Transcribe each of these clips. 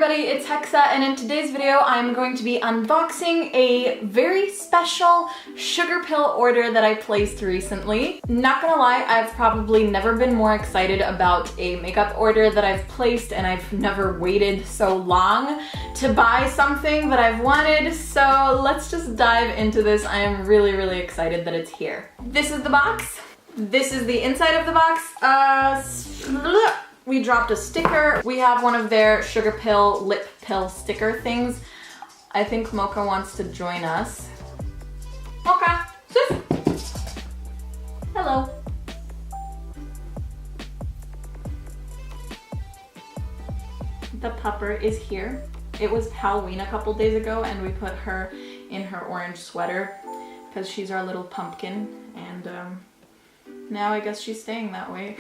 everybody, it's Hexa, and in today's video I'm going to be unboxing a very special Sugarpill order that I placed recently. Not gonna lie, I've probably never been more excited about a makeup order that I've placed, and I've never waited so long to buy something that I've wanted, so let's just dive into this. I am really excited that it's here. This is the box. This is the inside of the box. We dropped a sticker. We have one of their Sugarpill lip pill sticker things. I think Mocha wants to join us. Mocha, sis. Hello. The pupper is here. It was Halloween a couple days ago and we put her in her orange sweater because she's our little pumpkin, and now I guess she's staying that way.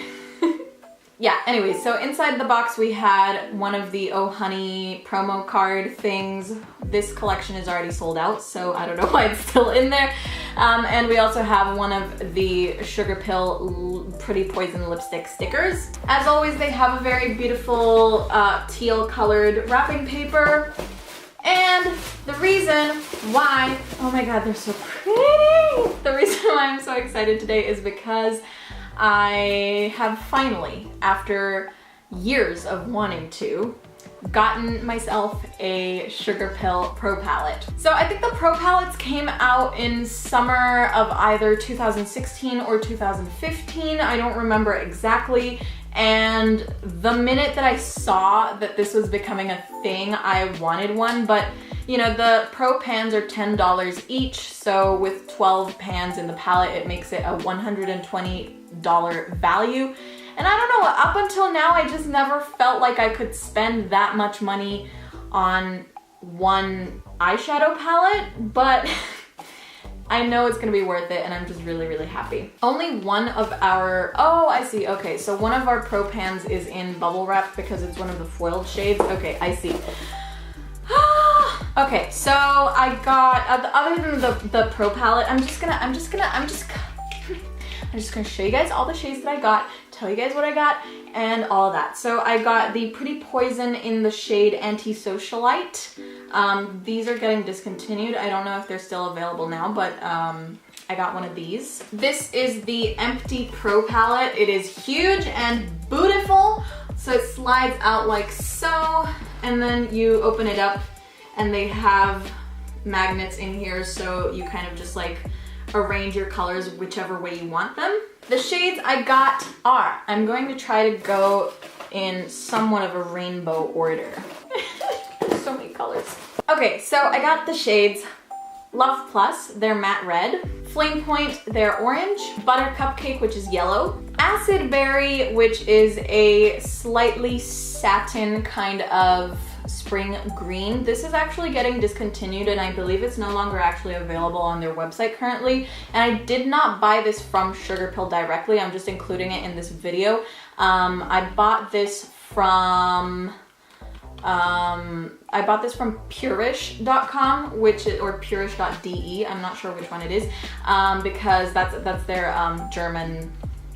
Yeah, anyway, so inside the box we had one of the Oh Honey promo card things. This collection is already sold out, so I don't know why it's still in there. And we also have one of the Sugarpill Pretty Poison lipstick stickers. As always, they have a very beautiful teal colored wrapping paper. And the reason why, oh my god, they're so pretty! The reason why I'm so excited today is because I have finally, after years of wanting to, gotten myself a Sugarpill Pro Palette. So I think the Pro Palettes came out in summer of either 2016 or 2015. I don't remember exactly. And the minute that I saw that this was becoming a thing, I wanted one, but you know, the Pro pans are $10 each, so with 12 pans in the palette, it makes it a $120 value. And I don't know, up until now, I just never felt like I could spend that much money on one eyeshadow palette, but I know it's gonna be worth it, and I'm just really happy. Only one of our, oh, I see, okay, so one of our Pro pans is in bubble wrap because it's one of the foiled shades. Okay, I see. Okay, so I got, other than the Pro palette, I'm just gonna show you guys all the shades that I got, tell you guys what I got, and all that. So I got the Pretty Poison in the shade Anti-Socialite. These are getting discontinued. I don't know if they're still available now, but I got one of these. This is the Empty Pro palette. It is huge and beautiful. So it slides out like so, and then you open it up and they have magnets in here, so you kind of just like arrange your colors whichever way you want them. The shades I got are, I'm going to try to go in somewhat of a rainbow order. So many colors. Okay, so I got the shades Love Plus, they're matte red. Flame Point, they're orange. Butter Cupcake, which is yellow. Acid Berry, which is a slightly satin kind of spring green. This is actually getting discontinued, and I believe it's no longer actually available on their website currently. And I did not buy this from Sugarpill directly. I'm just including it in this video. I bought this from Purish.com, which is, or Purish.de, I'm not sure which one it is, because that's their German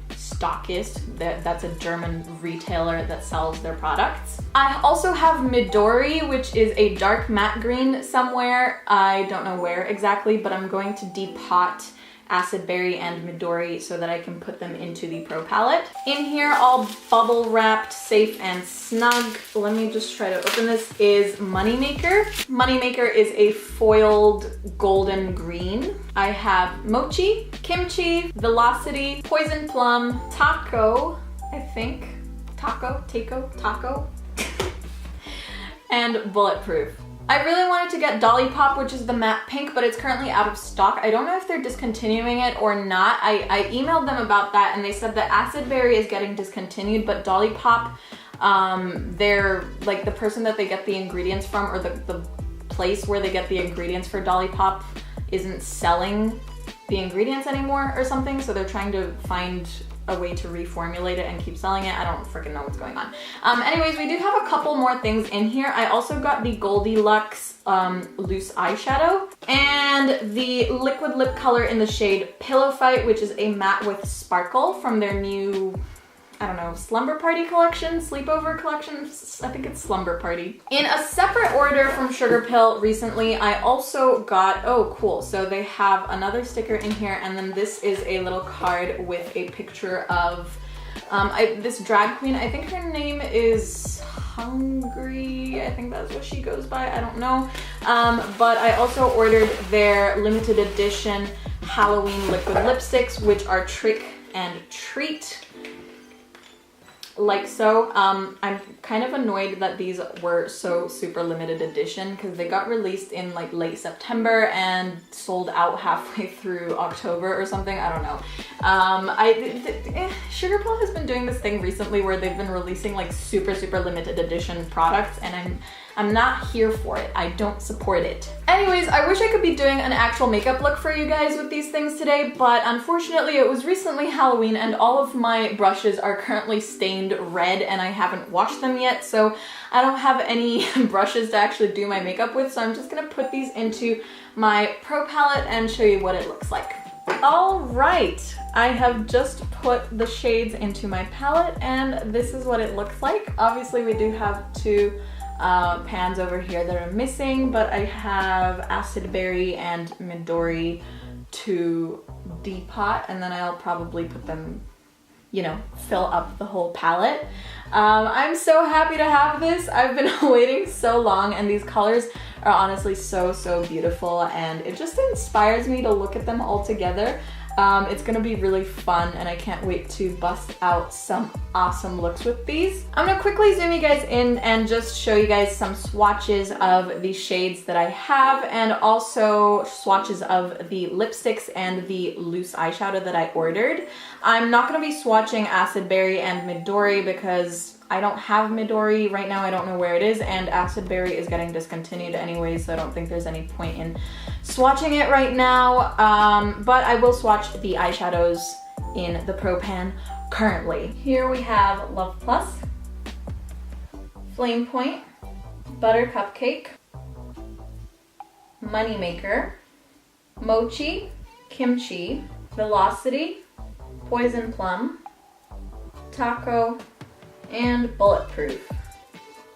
stockist. That's a German retailer that sells their products. I also have Midori, which is a dark matte green somewhere. I don't know where exactly, but I'm going to depot Acid Berry and Midori so that I can put them into the Pro palette. In here, all bubble wrapped, safe and snug. Let me just try to open this, is Moneymaker. Moneymaker is a foiled golden green. I have Mochi, Kimchi, Velocity, Poison Plum, Taco, I think. Taco, and Bulletproof. I really wanted to get Dolly Pop, which is the matte pink, but it's currently out of stock. I don't know if they're discontinuing it or not. I emailed them about that, and they said that Acid Berry is getting discontinued, but Dolly Pop, they're like the person that they get the ingredients from, or the place where they get the ingredients for Dolly Pop isn't selling the ingredients anymore or something, so they're trying to find a way to reformulate it and keep selling it. I don't freaking know what's going on. Anyways, we do have a couple more things in here. I also got the Goldilocks loose eyeshadow and the liquid lip color in the shade Pillow Fight, which is a matte with sparkle from their new I don't know, slumber party collection, sleepover collection. I think it's slumber party. In a separate order from Sugarpill recently, I also got, oh cool, so they have another sticker in here, and then this is a little card with a picture of this drag queen. I think her name is Hungry. I think that's what she goes by. I don't know. But I also ordered their limited edition Halloween liquid lipsticks, which are Trick and Treat. Like so. I'm kind of annoyed that these were so super limited edition because they got released in like late September and sold out halfway through October or something. I don't know. Sugarpill has been doing this thing recently where they've been releasing like super limited edition products, and I'm not here for it. I don't support it. Anyways, I wish I could be doing an actual makeup look for you guys with these things today, but unfortunately it was recently Halloween and all of my brushes are currently stained red and I haven't washed them yet, so I don't have any brushes to actually do my makeup with, so I'm just gonna put these into my Pro palette and show you what it looks like. All right, I have just put the shades into my palette and this is what it looks like. Obviously we do have two pans over here that are missing, but I have Acid Berry and Midori to depot, and then I'll probably put them, you know, fill up the whole palette. I'm so happy to have this. I've been waiting so long, and these colors are honestly so beautiful, and it just inspires me to look at them all together. It's gonna be really fun and I can't wait to bust out some awesome looks with these. I'm gonna quickly zoom you guys in and just show you guys some swatches of the shades that I have, and also swatches of the lipsticks and the loose eyeshadow that I ordered. I'm not gonna be swatching Acid Berry and Midori because I don't have Midori right now. I don't know where it is, and Acid Berry is getting discontinued anyway, so I don't think there's any point in swatching it right now. But I will swatch the eyeshadows in the Pro Pan currently. Here we have Love Plus, Flame Point, Butter Cupcake, Moneymaker, Mochi, Kimchi, Velocity, Poison Plum, Taco, and Bulletproof.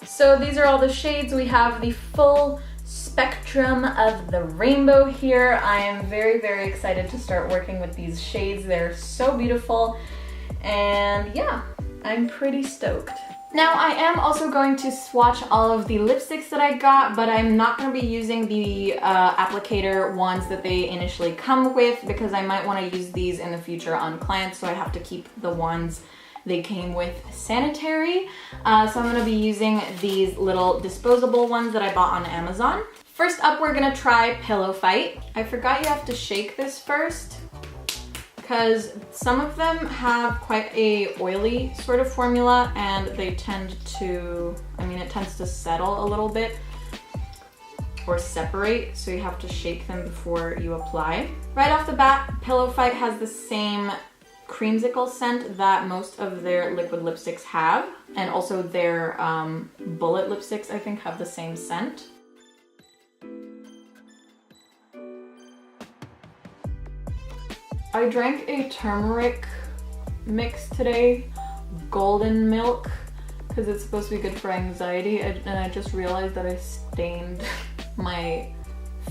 So these are all the shades. We have the full spectrum of the rainbow here. I am very excited to start working with these shades. They're so beautiful, and yeah, I'm pretty stoked. Now I am also going to swatch all of the lipsticks that I got, but I'm not going to be using the applicator ones that they initially come with because I might want to use these in the future on clients, so I have to keep the ones they came with sanitary. So I'm gonna be using these little disposable ones that I bought on Amazon. First up, we're gonna try Pillow Fight. I forgot you have to shake this first because some of them have quite a oily sort of formula and they tend to, it tends to settle a little bit or separate, so you have to shake them before you apply. Right off the bat, Pillow Fight has the same creamsicle scent that most of their liquid lipsticks have, and also their bullet lipsticks I think have the same scent. I drank a turmeric mix today, golden milk, because it's supposed to be good for anxiety, and I just realized that I stained my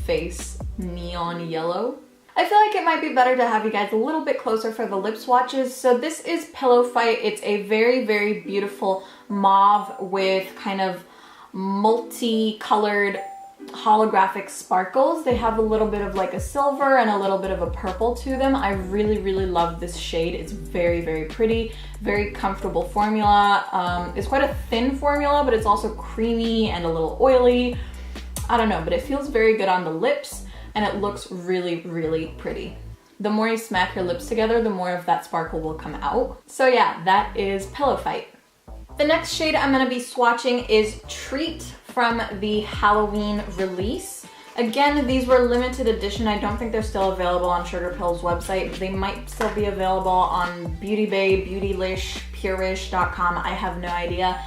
face neon yellow. I feel like it might be better to have you guys a little bit closer for the lip swatches. So this is Pillow Fight. It's a very beautiful mauve with kind of multi-colored holographic sparkles. They have a little bit of like a silver and a little bit of a purple to them. I really love this shade. It's very pretty, very comfortable formula. It's quite a thin formula, but it's also creamy and a little oily. I don't know, but it feels very good on the lips. And it looks really pretty. The more you smack your lips together, the more of that sparkle will come out. So yeah, that is Pillow Fight. The next shade I'm gonna be swatching is Treat from the Halloween release. Again, these were limited edition. I don't think they're still available on Sugarpill's website. They might still be available on Beauty Bay, Beautylish, Purish.com. I have no idea.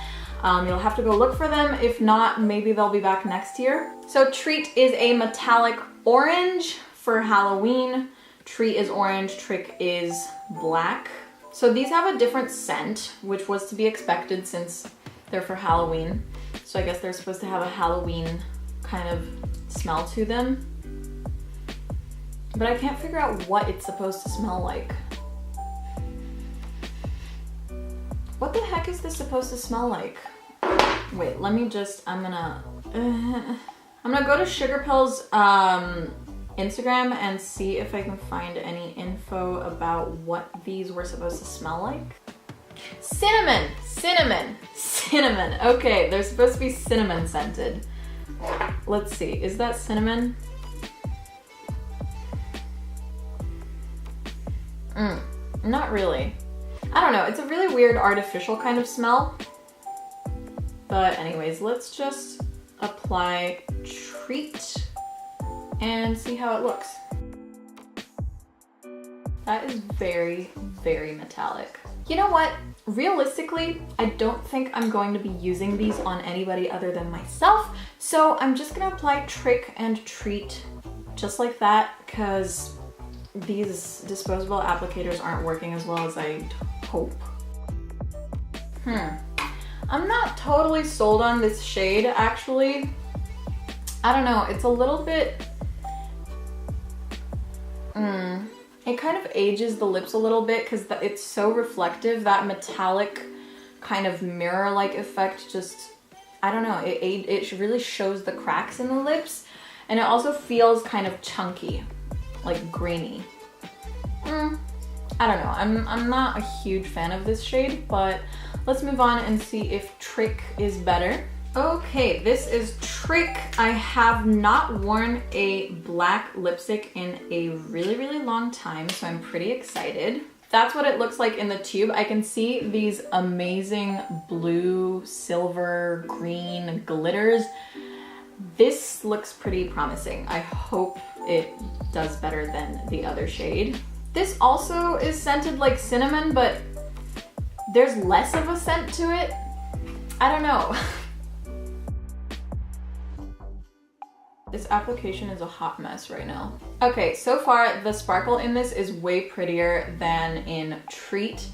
You'll have to go look for them. If not, maybe they'll be back next year. So Treat is a metallic orange for Halloween. Treat is orange, Trick is black. So these have a different scent, which was to be expected since they're for Halloween. So I guess they're supposed to have a Halloween kind of smell to them. But I can't figure out what it's supposed to smell like. What the heck is this supposed to smell like? Wait, let me just, I'm gonna go to Sugarpill's Instagram and see if I can find any info about what these were supposed to smell like. Cinnamon, cinnamon, cinnamon. Okay, they're supposed to be cinnamon scented. Let's see, is that cinnamon? Not really. I don't know, it's a really weird artificial kind of smell. But anyways, let's just apply Treat and see how it looks. That is very, very metallic. You know what? Realistically, I don't think I'm going to be using these on anybody other than myself. So I'm just gonna apply Trick and Treat just like that, because these disposable applicators aren't working as well as I'd hope. I'm not totally sold on this shade, actually. I don't know, it's a little bit... It kind of ages the lips a little bit because it's so reflective. That metallic kind of mirror-like effect just, I don't know, it really shows the cracks in the lips. And it also feels kind of chunky, like grainy. I don't know, I'm not a huge fan of this shade, but let's move on and see if Trick is better. Okay, this is Trick. I have not worn a black lipstick in a really, really long time, so I'm pretty excited. That's what it looks like in the tube. I can see these amazing blue, silver, green glitters. This looks pretty promising. I hope it does better than the other shade. This also is scented like cinnamon, but there's less of a scent to it. I don't know. This application is a hot mess right now. Okay, so far the sparkle in this is way prettier than in Treat.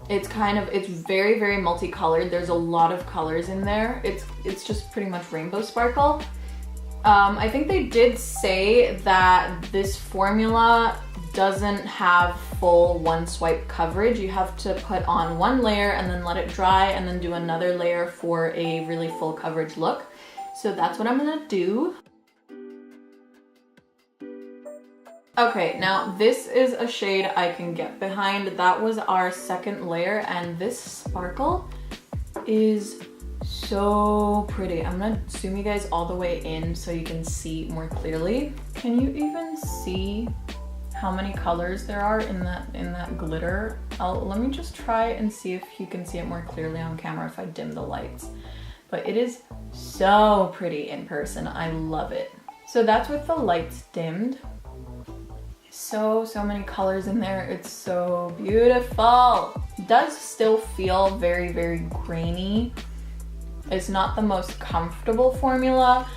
It's very, very multicolored. There's a lot of colors in there. It's just pretty much rainbow sparkle. I think they did say that this formula doesn't have full one swipe coverage. You have to put on one layer and then let it dry and then do another layer for a really full coverage look. So that's what I'm gonna do. Okay, now this is a shade I can get behind. That was our second layer, and this sparkle is so pretty. I'm gonna zoom you guys all the way in so you can see more clearly. Can you even see how many colors there are in that glitter? Let me just try and see if you can see it more clearly on camera if I dim the lights. But it is so pretty in person. I love it. So that's with the lights dimmed. So many colors in there. It's so beautiful. It does still feel very, very grainy. It's not the most comfortable formula,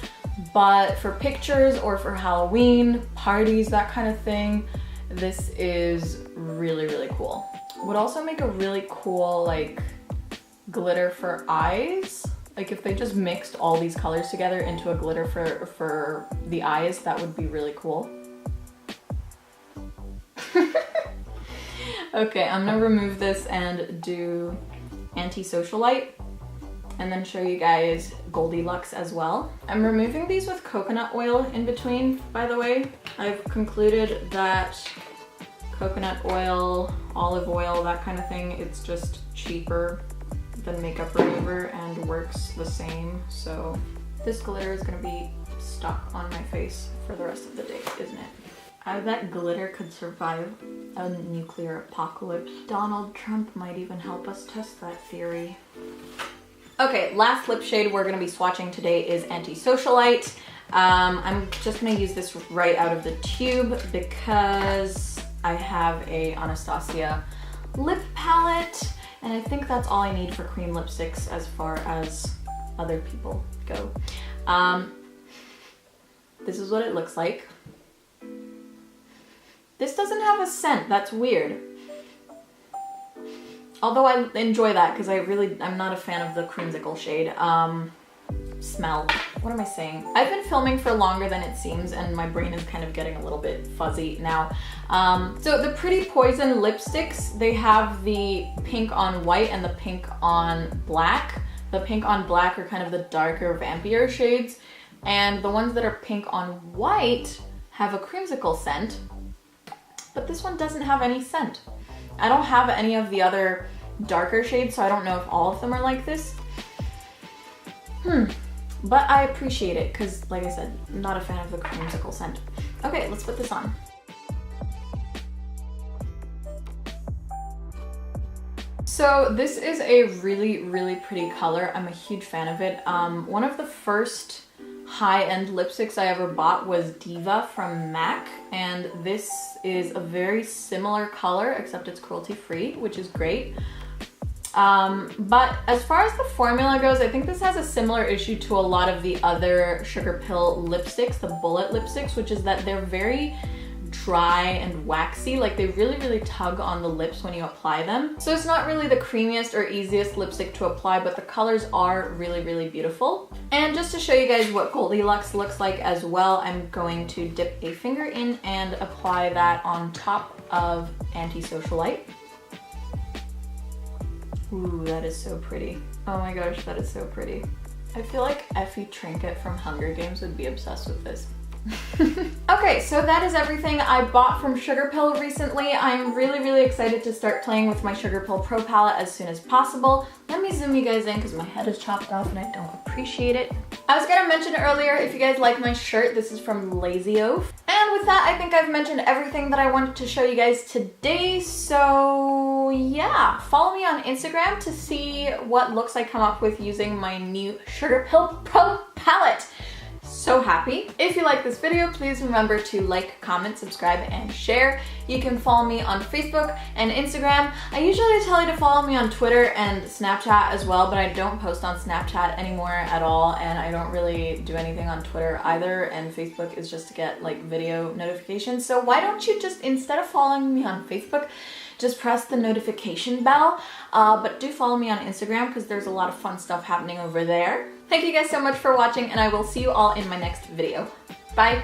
but for pictures or for Halloween, parties, that kind of thing, this is really, really cool. Would also make a really cool like glitter for eyes. Like if they just mixed all these colors together into a glitter for the eyes, that would be really cool. Okay, I'm gonna remove this and do Anti-Socialite and then show you guys Goldilocks as well. I'm removing these with coconut oil in between, by the way. I've concluded that coconut oil, olive oil, that kind of thing, it's just cheaper than makeup remover and works the same. So this glitter is gonna be stuck on my face for the rest of the day, isn't it? I bet glitter could survive a nuclear apocalypse. Donald Trump might even help us test that theory. Okay, last lip shade we're gonna be swatching today is Anti-Socialite. I'm just gonna use this right out of the tube because I have a Anastasia lip palette, and I think that's all I need for cream lipsticks as far as other people go. This is what it looks like. This doesn't have a scent, that's weird. Although I enjoy that because I'm not a fan of the creamsicle shade. Smell. What am I saying? I've been filming for longer than it seems and my brain is kind of getting a little bit fuzzy now. So the Pretty Poison lipsticks, they have the pink on white and the pink on black. The pink on black are kind of the darker, vampier shades. And the ones that are pink on white have a creamsicle scent. But this one doesn't have any scent. I don't have any of the other darker shades, so I don't know if all of them are like this. But I appreciate it because, like I said, I'm not a fan of the creamsicle scent. Okay, let's put this on. So this is a really, really pretty color. I'm a huge fan of it. One of the first high-end lipsticks I ever bought was Diva from MAC, and this is a very similar color, except it's cruelty-free, which is great. But as far as the formula goes, I think this has a similar issue to a lot of the other Sugarpill lipsticks, the bullet lipsticks, which is that they're very dry and waxy. Like they really, really tug on the lips when you apply them. So it's not really the creamiest or easiest lipstick to apply, but the colors are really, really beautiful. And just to show you guys what Goldilocks looks like as well, I'm going to dip a finger in and apply that on top of Anti-Socialite. Ooh, that is so pretty. Oh my gosh, that is so pretty. I feel like Effie Trinket from Hunger Games would be obsessed with this. Okay, so that is everything I bought from Sugarpill recently. I'm really, really excited to start playing with my Sugarpill Pro palette as soon as possible. Let me zoom you guys in because my head is chopped off and I don't appreciate it. I was gonna mention earlier, if you guys like my shirt, this is from Lazy Oaf. And with that, I think I've mentioned everything that I wanted to show you guys today. So yeah, follow me on Instagram to see what looks I come up with using my new Sugarpill Pro palette. So happy. If you like this video, please remember to like, comment, subscribe, and share. You can follow me on Facebook and Instagram. I usually tell you to follow me on Twitter and Snapchat as well, but I don't post on Snapchat anymore at all, and I don't really do anything on Twitter either, and Facebook is just to get like video notifications. So why don't you just, instead of following me on Facebook, just press the notification bell, but do follow me on Instagram because there's a lot of fun stuff happening over there. Thank you guys so much for watching, and I will see you all in my next video. Bye!